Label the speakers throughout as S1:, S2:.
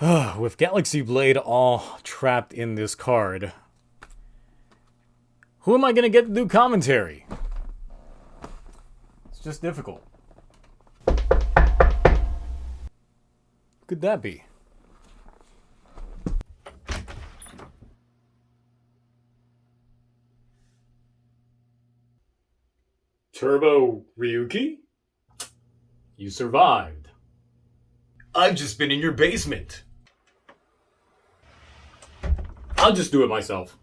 S1: With Galaxy Blade all trapped in this card, who am I gonna get to do commentary? It's just difficult. Who could that be? Turbo Ryuki? You survived. I've just been in your basement. I'll just do it myself.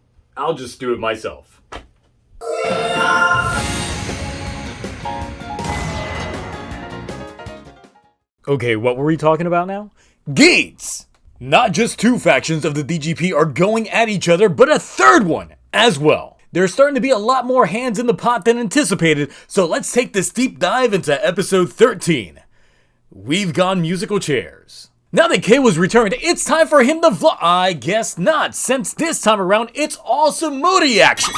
S1: Okay, what were we talking about now? Geats! Not just two factions of the DGP are going at each other, but a third one as well. There's starting to be a lot more hands in the pot than anticipated, so let's take this deep dive into episode 13. We've gone musical chairs. Now that K was returned, it's time for him to vlog. I guess not, since this time around, it's all some moody action.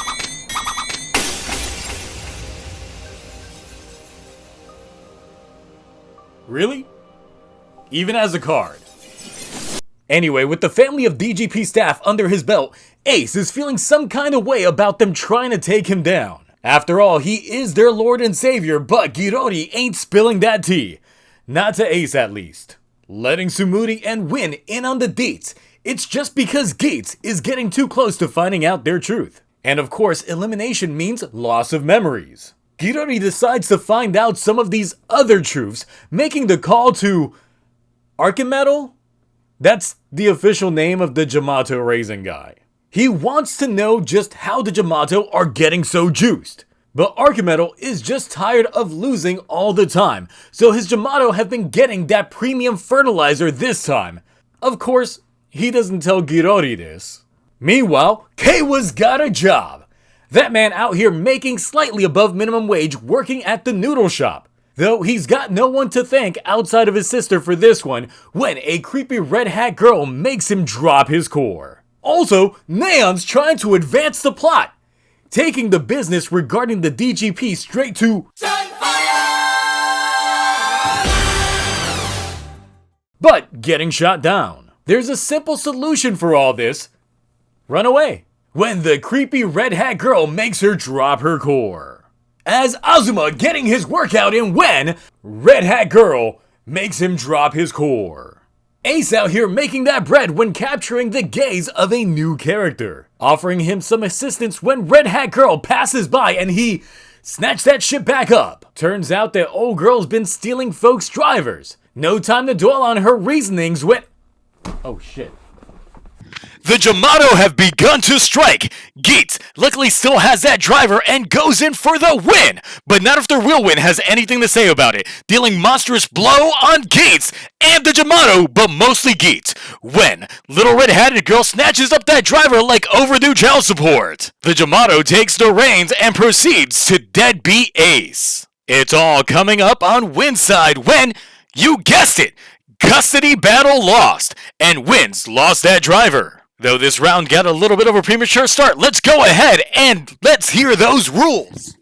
S1: Really? Even as a card. Anyway, with the family of DGP staff under his belt, Ace is feeling some kind of way about them trying to take him down. After all, he is their lord and savior, but Girori ain't spilling that tea. Not to Ace, at least. Letting Sumudi and Win in on the deets. It's just because Geats is getting too close to finding out their truth. And of course, elimination means loss of memories. Girori decides to find out some of these other truths, making the call to Archimetal? That's the official name of the Jamato raising guy. He wants to know just how the Jamato are getting so juiced. But Archimetal is just tired of losing all the time, so his Jamato have been getting that premium fertilizer this time. Of course, he doesn't tell Girori this. Meanwhile, Keiwa's got a job. That man out here making slightly above minimum wage working at the noodle shop. Though he's got no one to thank outside of his sister for this one, when a creepy red hat girl makes him drop his core. Also, Neon's trying to advance the plot, taking the business regarding the DGP straight to Sunfire! But getting shot down. There's a simple solution for all this. Run away. When the creepy red hat girl makes her drop her core. As Azuma getting his workout in when red hat girl makes him drop his core. Ace out here making that bread when capturing the gaze of a new character, offering him some assistance when red hat girl passes by and he snatched that shit back up. Turns out that old girl's been stealing folks' drivers. No time to dwell on her reasonings when... Oh shit. The Jamato have begun to strike. Geats luckily still has that driver and goes in for the win, but not if the real win has anything to say about it, dealing monstrous blow on Geats and the Jamato, but mostly Geats, when little red-hatted girl snatches up that driver like overdue child support. The Jamato takes the reins and proceeds to deadbeat Ace. It's all coming up on Win's side when, you guessed it, custody battle lost, and Win's lost that driver. Though this round got a little bit of a premature start, let's go ahead and let's hear those rules.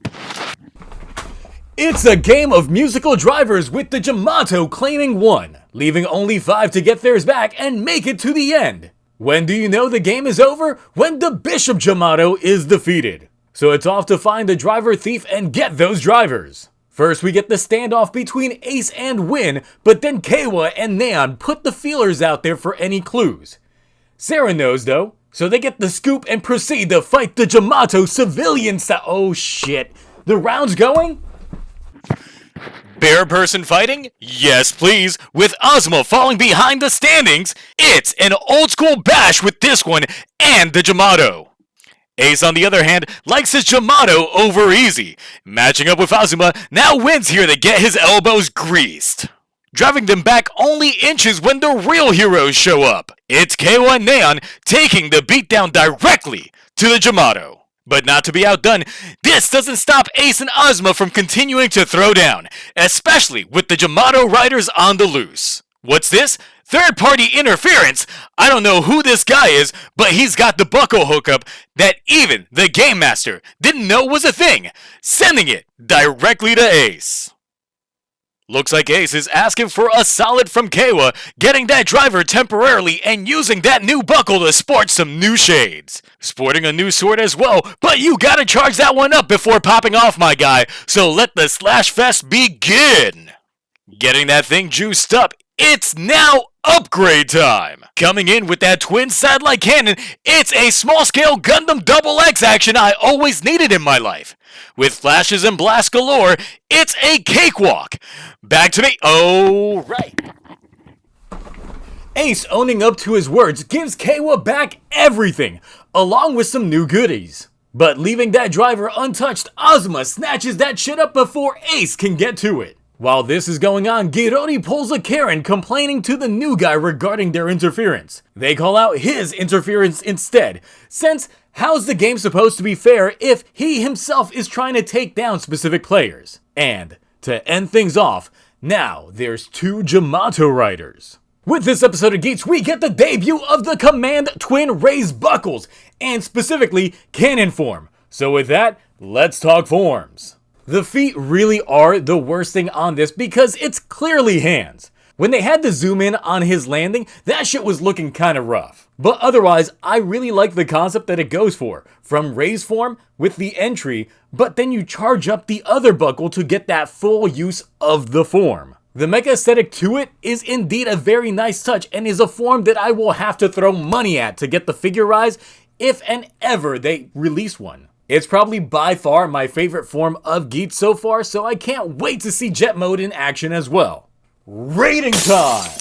S1: It's a game of musical drivers with the Jamato claiming one, leaving only 5 to get theirs back and make it to the end. When do you know the game is over? When the Bishop Jamato is defeated. So it's off to find the driver thief and get those drivers. First we get the standoff between Ace and Win, but then Keiwa and Neon put the feelers out there for any clues. Sarah knows though, so they get the scoop and proceed to fight the Jamato civilian style. Oh shit, the round's going? Bear person fighting? Yes please, with Azuma falling behind the standings. It's an old school bash with this one and the Jamato. Ace on the other hand likes his Jamato over easy. Matching up with Azuma, now Win's here to get his elbows greased. Driving them back only inches when the real heroes show up. It's Keiwa and Neon taking the beatdown directly to the Jamato. But not to be outdone, this doesn't stop Ace and Azuma from continuing to throw down, especially with the Jamato riders on the loose. What's this? Third-party interference? I don't know who this guy is, but he's got the buckle hookup that even the Game Master didn't know was a thing, sending it directly to Ace. Looks like Ace is asking for a solid from Kawa, getting that driver temporarily and using that new buckle to sport some new shades. Sporting a new sword as well, but you gotta charge that one up before popping off, my guy, so let the slash fest begin! Getting that thing juiced up, it's now upgrade time! Coming in with that twin satellite cannon, it's a small-scale Gundam Double X action I always needed in my life. With flashes and blasts galore, it's a cakewalk! Back to me, oh right. Ace, owning up to his words, gives Kawa back everything, along with some new goodies. But leaving that driver untouched, Ozma snatches that shit up before Ace can get to it. While this is going on, Girori pulls a Karen complaining to the new guy regarding their interference. They call out his interference instead, since how's the game supposed to be fair if he himself is trying to take down specific players? And to end things off, now there's 2 Jamato riders. With this episode of Geats, we get the debut of the Command Twin Raised Buckles, and specifically cannon form. So with that, let's talk forms. The feet really are the worst thing on this because it's clearly hands. When they had the zoom in on his landing, that shit was looking kinda rough. But otherwise, I really like the concept that it goes for. From raise form with the entry, but then you charge up the other buckle to get that full use of the form. The mecha aesthetic to it is indeed a very nice touch and is a form that I will have to throw money at to get the figure rise if and ever they release one. It's probably by far my favorite form of Geats so far, so I can't wait to see Jet Mode in action as well. Rating time!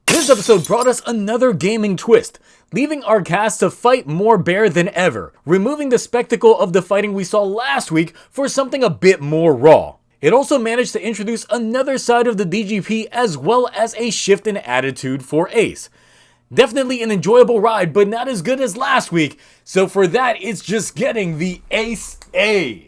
S1: This episode brought us another gaming twist, leaving our cast to fight more bare than ever, removing the spectacle of the fighting we saw last week for something a bit more raw. It also managed to introduce another side of the DGP as well as a shift in attitude for Ace. Definitely an enjoyable ride, but not as good as last week, so for that it's just getting the Ace A.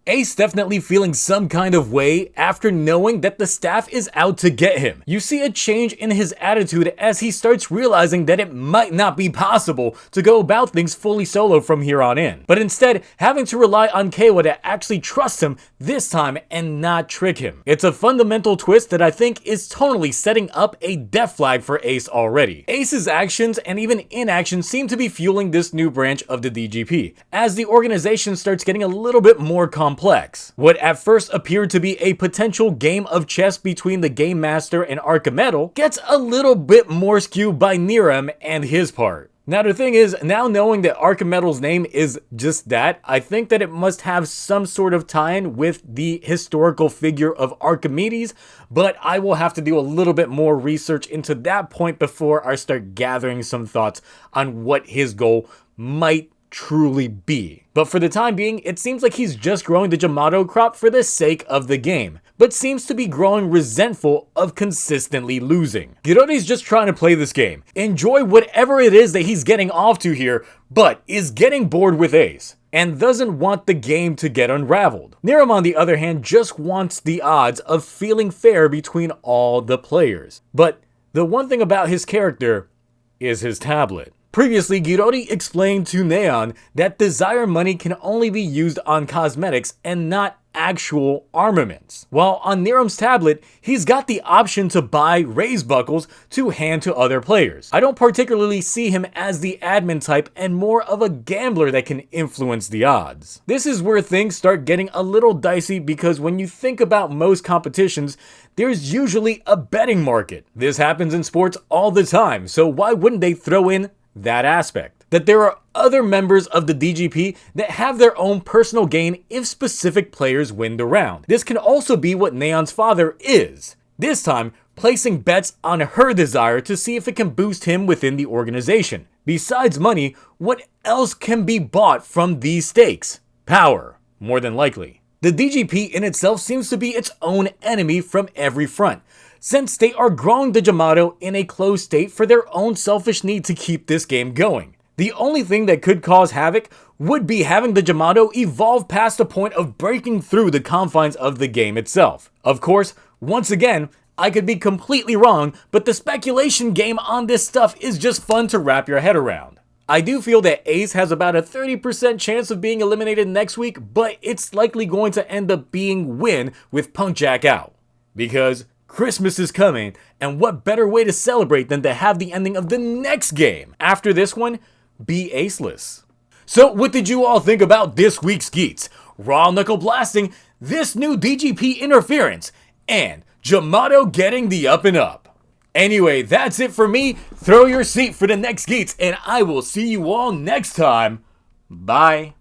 S1: Ace definitely feeling some kind of way after knowing that the staff is out to get him. You see a change in his attitude as he starts realizing that it might not be possible to go about things fully solo from here on in, but instead having to rely on Kawa to actually trust him this time and not trick him. It's a fundamental twist that I think is tonally setting up a death flag for Ace already. Ace's actions and even inaction seem to be fueling this new branch of the DGP, as the organization starts getting a little bit more complex. What at first appeared to be a potential game of chess between the Game Master and Archimedes gets a little bit more skewed by Niram and his part. Now the thing is, now knowing that Archimedes' name is just that, I think that it must have some sort of tie-in with the historical figure of Archimedes, but I will have to do a little bit more research into that point before I start gathering some thoughts on what his goal might truly be. But for the time being, it seems like he's just growing the Jamato crop for the sake of the game, but seems to be growing resentful of consistently losing. Girori's just trying to play this game, enjoy whatever it is that he's getting off to here, but is getting bored with Ace, and doesn't want the game to get unraveled. Niram, on the other hand, just wants the odds of feeling fair between all the players. But the one thing about his character is his tablet. Previously, Girori explained to Neon that desire money can only be used on cosmetics and not actual armaments. While on Niram's tablet, he's got the option to buy raise buckles to hand to other players. I don't particularly see him as the admin type and more of a gambler that can influence the odds. This is where things start getting a little dicey because when you think about most competitions, there's usually a betting market. This happens in sports all the time, so why wouldn't they throw in that aspect? That there are other members of the DGP that have their own personal gain if specific players win the round. This can also be what Neon's father is, this time placing bets on her desire to see if it can boost him within the organization. Besides money, what else can be bought from these stakes? Power, more than likely. The DGP in itself seems to be its own enemy from every front, since they are growing the Jamato in a closed state for their own selfish need to keep this game going. The only thing that could cause havoc would be having the Jamato evolve past the point of breaking through the confines of the game itself. Of course, once again, I could be completely wrong, but the speculation game on this stuff is just fun to wrap your head around. I do feel that Ace has about a 30% chance of being eliminated next week, but it's likely going to end up being Win with Punk Jack out. Because Christmas is coming, and what better way to celebrate than to have the ending of the next game after this one be aceless. So what did you all think about this week's Geats? Raw knuckle blasting, this new DGP interference, and Jamato getting the up and up. Anyway, that's it for me. Throw your seat for the next Geats, and I will see you all next time. Bye.